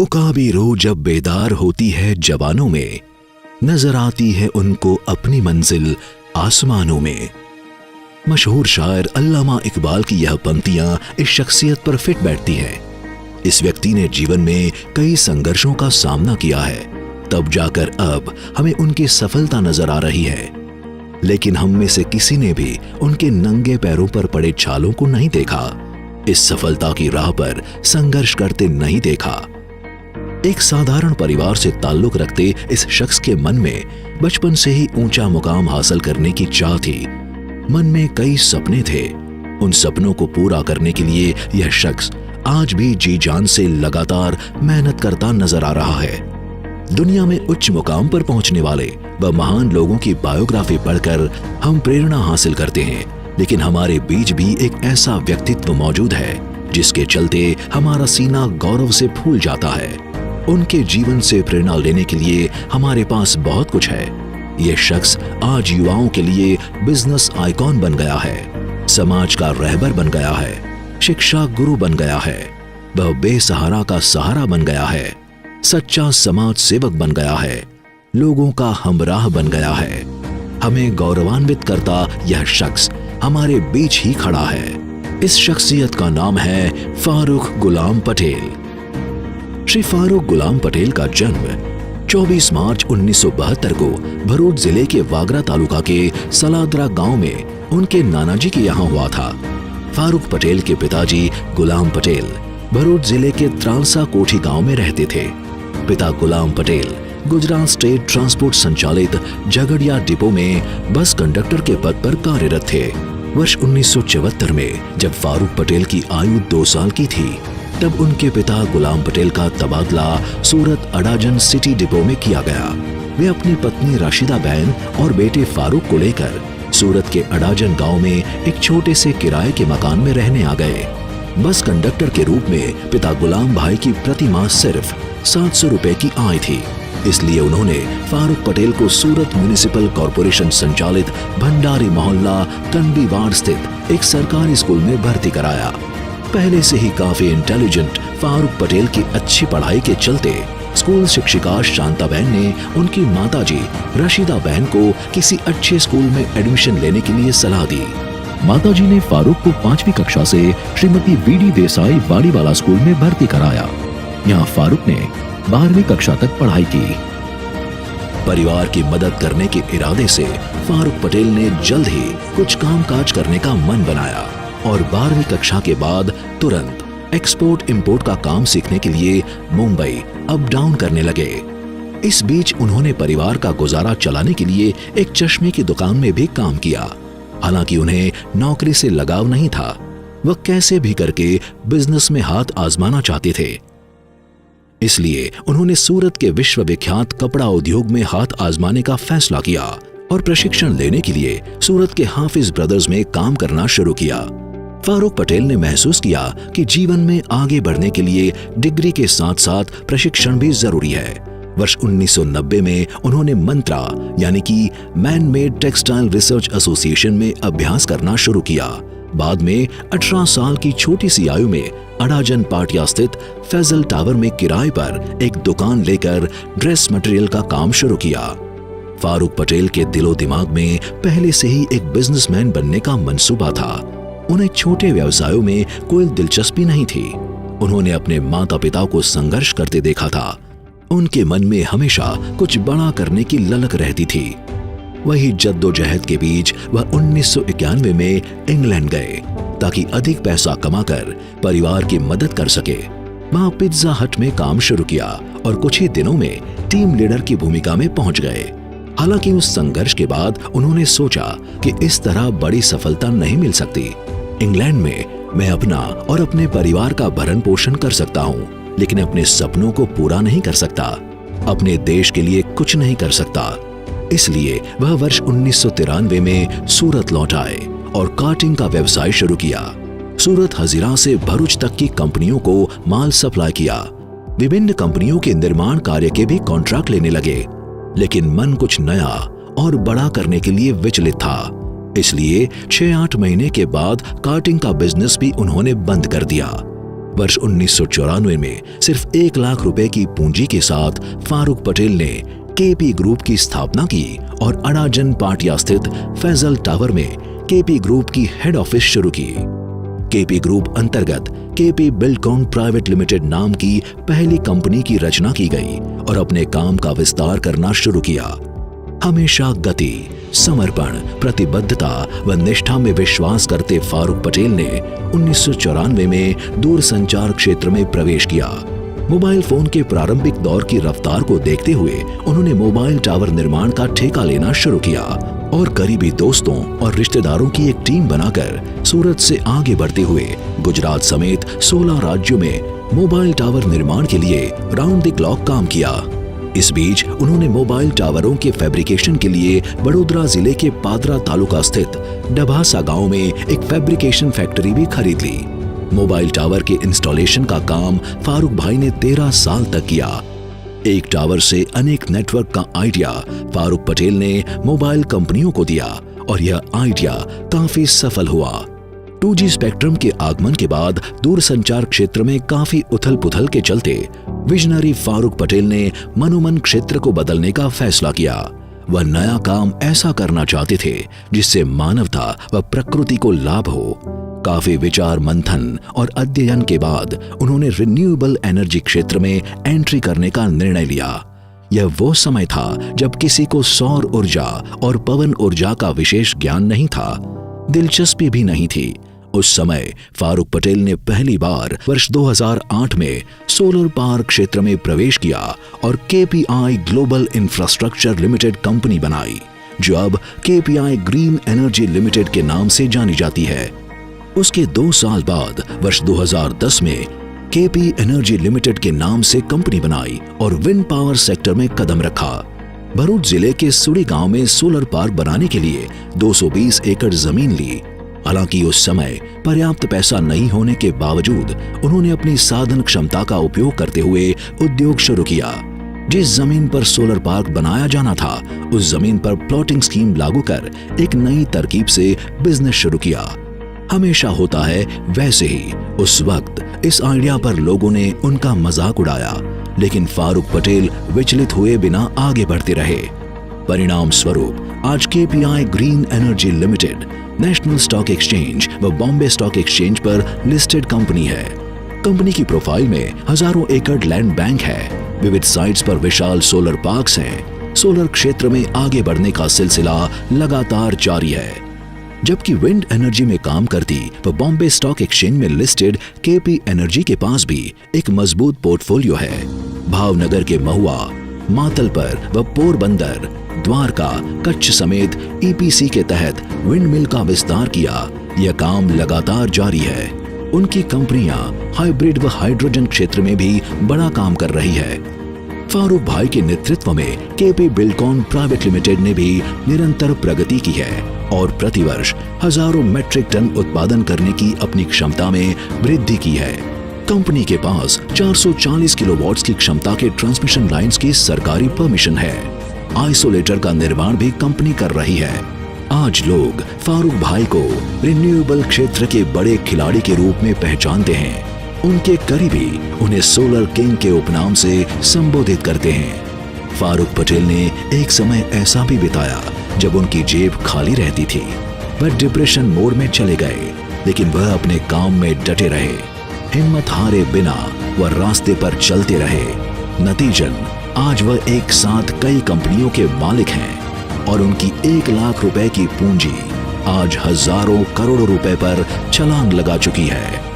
उकाबी रूह जब बेदार होती है जवानों में, नजर आती है उनको अपनी मंजिल आसमानों में। मशहूर शायर अल्लामा इकबाल की यह पंक्तियां इस शख्सियत पर फिट बैठती हैं। इस व्यक्ति ने जीवन में कई संघर्षों का सामना किया है, तब जाकर अब हमें उनकी सफलता नजर आ रही है। लेकिन हम में से किसी ने भी उनके नंगे पैरों पर पड़े छालों को नहीं देखा, इस सफलता की राह पर संघर्ष करते नहीं देखा। एक साधारण परिवार से ताल्लुक रखते इस शख्स के मन में बचपन से ही ऊंचा मुकाम हासिल करने की चाह थी। मन में कई सपने थे। उन सपनों को पूरा करने के लिए यह शख्स आज भी जी जान से लगातार मेहनत करता नजर आ रहा है। दुनिया में उच्च मुकाम पर पहुंचने वाले व महान लोगों की बायोग्राफी पढ़कर हम प्रेरणा हासिल करते हैं, लेकिन हमारे बीच भी एक ऐसा व्यक्तित्व मौजूद है जिसके चलते हमारा सीना गौरव से फूल जाता है। उनके जीवन से प्रेरणा लेने के लिए हमारे पास बहुत कुछ है। यह शख्स आज युवाओं के लिए बिजनेस आइकॉन बन गया है, समाज का रहबर बन गया है, शिक्षा गुरु बन गया है, वह बेसहारा का सहारा बन गया है, सच्चा समाज सेवक बन गया है, लोगों का हमराह बन गया है। हमें गौरवान्वित करता यह शख्स हमारे बीच ही खड़ा है। इस शख्सियत का नाम है फारूक गुलाम पटेल। श्री फारूक गुलाम पटेल का जन्म 24 मार्च 1972 को भरूच जिले के वागरा तालुका के सलादरा गांव में उनके नानाजी के यहाँ हुआ था। फारूक पटेल के पिताजी गुलाम पटेल भरूच जिले के त्रालसा कोठी गांव में रहते थे। पिता गुलाम पटेल गुजरात स्टेट ट्रांसपोर्ट संचालित झगड़िया डिपो में बस कंडक्टर के पद पर कार्यरत थे। वर्ष 1974 में जब फारूक पटेल की आयु 2 साल की थी, तब उनके पिता गुलाम पटेल का तबादला सूरत अडाजन सिटी डिपो में किया गया। वे अपनी पत्नी राशिदा बहन और बेटे फारूक को लेकर सूरत के अडाजन गांव में एक छोटे से किराए के मकान में रहने आ गए। बस कंडक्टर के रूप में पिता गुलाम भाई की प्रति माह सिर्फ 700 रुपए की आय थी, इसलिए उन्होंने फारूक पटेल को सूरत म्युनिसिपल कॉरपोरेशन संचालित भंडारी मोहल्ला कनबी वार्ड स्थित एक सरकारी स्कूल में भर्ती कराया। पहले से ही काफी इंटेलिजेंट फारूक पटेल की अच्छी पढ़ाई के चलते स्कूल शिक्षिका शांताबहन ने उनकी माताजी रशीदा बहन को किसी अच्छे स्कूल में एडमिशन लेने के लिए सलाह दी। माताजी ने फारूक को 5वीं कक्षा से श्रीमती वीडी देसाई बाड़ीवाला स्कूल में भर्ती कराया। यहाँ फारूक ने 12वीं कक्षा तक पढ़ाई की। परिवार की मदद करने के इरादे से फारूक पटेल ने जल्द ही कुछ कामकाज करने का मन बनाया और 12वीं कक्षा के बाद तुरंत एक्सपोर्ट इंपोर्ट का काम सीखने के लिए मुंबई अप डाउन करने लगे। इस बीच उन्होंने परिवार का गुजारा चलाने के लिए एक चश्मे की दुकान में भी काम किया। हालांकि उन्हें नौकरी से लगाव नहीं था, वह कैसे भी करके बिजनेस में हाथ आजमाना चाहते थे। इसलिए उन्होंने सूरत के विश्वविख्यात कपड़ा उद्योग में हाथ आजमाने का फैसला किया और प्रशिक्षण लेने के लिए सूरत के हाफिज ब्रदर्स में काम करना शुरू किया। फारूक पटेल ने महसूस किया कि जीवन में आगे बढ़ने के लिए डिग्री के साथ साथ प्रशिक्षण भी जरूरी है। वर्ष 1990 में उन्होंने मंत्रा यानी कि man made textile research association में अभ्यास करना शुरू किया। बाद में 18 साल की छोटी सी आयु में अडाजन पाटिया स्थित फैजल टावर में किराए पर एक दुकान लेकर ड्रेस मटेरियल का काम शुरू किया। फारूक पटेल के दिलो दिमाग में पहले से ही एक बिजनेसमैन बनने का मंसूबा था। उन्हें छोटे व्यवसायों में कोई दिलचस्पी नहीं थी। उन्होंने अपने माता पिता को संघर्ष करते देखा था। उनके मन में हमेशा कुछ बड़ा करने की ललक रहती थी। वही जद्दोजहद के बीच वह 1991 में इंग्लैंड गए ताकि अधिक पैसा कमाकर परिवार की मदद कर सके। वहां पिज्जा हट में काम शुरू किया और कुछ ही दिनों में टीम लीडर की भूमिका में पहुंच गए। हालांकि उस संघर्ष के बाद उन्होंने सोचा कि इस तरह बड़ी सफलता नहीं मिल सकती। इंग्लैंड में मैं अपना और अपने परिवार का भरण पोषण कर सकता हूँ, लेकिन अपने सपनों को पूरा नहीं कर सकता, अपने देश के लिए कुछ नहीं कर सकता। इसलिए वह वर्ष 1993 में सूरत लौट आए और कार्टिंग का व्यवसाय शुरू किया। सूरत हजीरा से भरूच तक की कंपनियों को माल सप्लाई किया। विभिन्न कंपनियों के निर्माण कार्य के भी कॉन्ट्रैक्ट लेने लगे, लेकिन मन कुछ नया और बड़ा करने के लिए विचलित था। इसलिए 6-8 महीने के बाद कार्टिंग का बिजनेस भी उन्होंने बंद कर दिया। वर्ष 1994 में सिर्फ 1 लाख रुपए की पूंजी के साथ फारूक पटेल ने केपी ग्रुप की स्थापना की और अडाजन पाटिया स्थित फैजल टावर में केपी ग्रुप की हेड ऑफिस शुरू की। केपी ग्रुप अंतर्गत केपी बिल्डकॉन प्राइवेट लिमिटेड नाम की पहली कंपनी की रचना की गई और अपने काम का विस्तार करना शुरू किया। हमेशा गति, समर्पण, प्रतिबद्धता व निष्ठा में विश्वास करते फारूक पटेल ने 1994 में दूरसंचार क्षेत्र में प्रवेश किया। मोबाइल फोन के प्रारंभिक दौर की रफ्तार को देखते हुए उन्होंने मोबाइल टावर निर्माण का ठेका लेना शुरू किया और करीबी दोस्तों और रिश्तेदारों की एक टीम बनाकर सूरत से आगे बढ़ते हुए गुजरात समेत 16 राज्यों में मोबाइल टावर निर्माण के लिए राउंड द क्लॉक काम किया। इस बीच उन्होंने मोबाइल टावरों के फैब्रिकेशन के लिए बड़ोदरा जिले के पादरा तालुका स्थित डभासा गांव में एक फैब्रिकेशन फैक्ट्री भी खरीद ली। मोबाइल टावर के इंस्टॉलेशन का काम फारूक भाई ने 13 साल तक किया। एक टावर से अनेक नेटवर्क का आइडिया फारूक पटेल ने मोबाइल कंपनियों को दिया और यह आइडिया काफी सफल हुआ। 2G स्पेक्ट्रम के आगमन के बाद दूरसंचार क्षेत्र में काफी उथल पुथल के चलते विजनरी फारूक पटेल ने मनोमन क्षेत्र को बदलने का फैसला किया। वह नया काम ऐसा करना चाहते थे जिससे मानवता व प्रकृति को लाभ हो। काफी विचार मंथन और अध्ययन के बाद उन्होंने रिन्यूएबल एनर्जी क्षेत्र में एंट्री करने का निर्णय लिया। यह वो समय था जब किसी को सौर ऊर्जा और पवन ऊर्जा का विशेष ज्ञान नहीं था, दिलचस्पी भी नहीं थी। उस समय फारूक पटेल ने पहली बार वर्ष 2008 में सोलर पावर क्षेत्र में प्रवेश किया और KPI global infrastructure limited company बनाई, जो अब केपीआई ग्रीन एनर्जी लिमिटेड के नाम से जानी जाती है। उसके 2 साल बाद वर्ष 2010 में केपी एनर्जी लिमिटेड के नाम से कंपनी बनाई और विंड पावर सेक्टर में कदम रखा। भरूच जिले के सुड़ी गांव में सोलर पार्क बनाने के लिए 220 एकड़ जमीन ली। हालांकि उस समय पर्याप्त पैसा नहीं होने के बावजूद उन्होंने अपनी साधन क्षमता का उपयोग करते हुए उद्योग शुरू किया। जिस जमीन पर सोलर पार्क बनाया जाना था, उस जमीन पर प्लॉटिंग स्कीम लागू कर एक नई तरकीब से बिजनेस शुरू किया। हमेशा होता है वैसे ही उस वक्त इस आइडिया पर लोगों ने उनका मजाक उड़ाया, लेकिन फारूक पटेल विचलित हुए बिना आगे बढ़ते रहे। परिणाम स्वरूप आज KPI green energy limited national stock exchange व बॉम्बे स्टॉक एक्सचेंज पर लिस्टेड कंपनी है। कंपनी की प्रोफाइल में हजारों एकड़ लैंड बैंक है, विविध साइट्स पर विशाल सोलर पार्क्स हैं। सोलर क्षेत्र में आगे बढ़ने का सिलसिला लगातार जारी है। जबकि विंड एनर्जी में काम करती व बॉम्बे स्टॉक एक्सचेंज में लिस्टेड केपी एनर्जी के पास भी एक मजबूत पोर्टफोलियो है। भावनगर के महुआ, मातलपर व पोरबंदर, द्वारका, कच्छ समेत ईपीसी के तहत विंड मिल का विस्तार किया। यह काम लगातार जारी है। उनकी कंपनियां हाइब्रिड व हाइड्रोजन क्षेत्र में भी बड़ा काम कर रही है। फारूक भाई के नेतृत्व में केपी बिल्डकॉन प्राइवेट लिमिटेड ने भी निरंतर प्रगति की है और प्रतिवर्ष हजारों मैट्रिक टन उत्पादन करने की अपनी क्षमता में वृद्धि की है। कंपनी के पास 440 किलोवाट्स की क्षमता के ट्रांसमिशन लाइंस की सरकारी परमिशन है। आइसोलेटर का निर्माण भी कंपनी कर रही है। आज लोग फारूक भाई को रिन्यूएबल क्षेत्र के बड़े खिलाड़ी के रूप में पहचानते हैं। उनके करीबी उन्हें सोलर किंग के उपनाम से संबोधित करते हैं। फारूक पटेल ने एक समय ऐसा भी बिताया जब उनकी जेब खाली रहती थी। वह डिप्रेशन मोड में चले गए, लेकिन वह अपने काम में डटे रहे, हिम्मत हारे बिना वह रास्ते पर चलते रहे। नतीजन आज वह एक साथ कई कंपनियों के मालिक हैं और उनकी 1 लाख रुपए की पूंजी आज हजारों करोड़ों रुपए पर छलांग लगा चुकी है।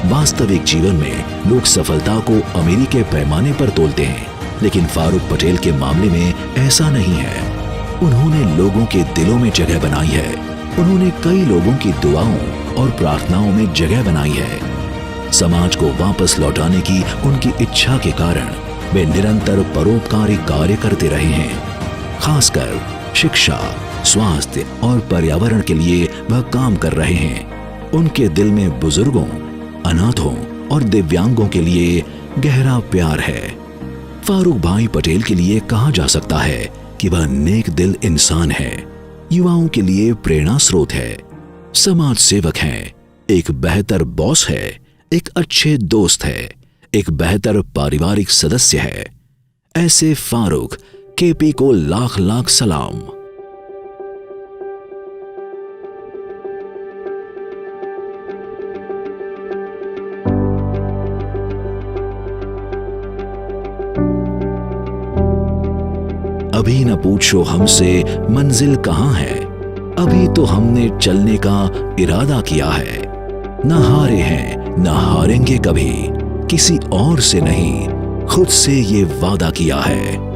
वास्तविक जीवन में लोग सफलता को अमीरी के पैमाने पर तोलते हैं, लेकिन फारूक पटेल के मामले में ऐसा नहीं है। उन्होंने लोगों के दिलों में जगह बनाई है। उन्होंने कई लोगों की दुआओं और प्रार्थनाओं में जगह बनाई है। समाज को वापस लौटाने की उनकी इच्छा के कारण वे निरंतर परोपकारी कार्य करते रहे हैं। खासकर शिक्षा, स्वास्थ्य और पर्यावरण के लिए वह काम कर रहे हैं। उनके दिल में बुजुर्गों, अनाथों और दिव्यांगों के लिए गहरा प्यार है। फारूक भाई पटेल के लिए कहा जा सकता है कि वह नेक दिल इंसान है, युवाओं के लिए प्रेरणा स्रोत है, समाज सेवक हैं, एक बेहतर बॉस है, एक अच्छे दोस्त है, एक बेहतर पारिवारिक सदस्य है। ऐसे फारूक केपी को लाख लाख सलाम। अभी न पूछो हमसे मंजिल कहाँ है, अभी तो हमने चलने का इरादा किया है। न हारे हैं न हारेंगे कभी, किसी और से नहीं खुद से ये वादा किया है।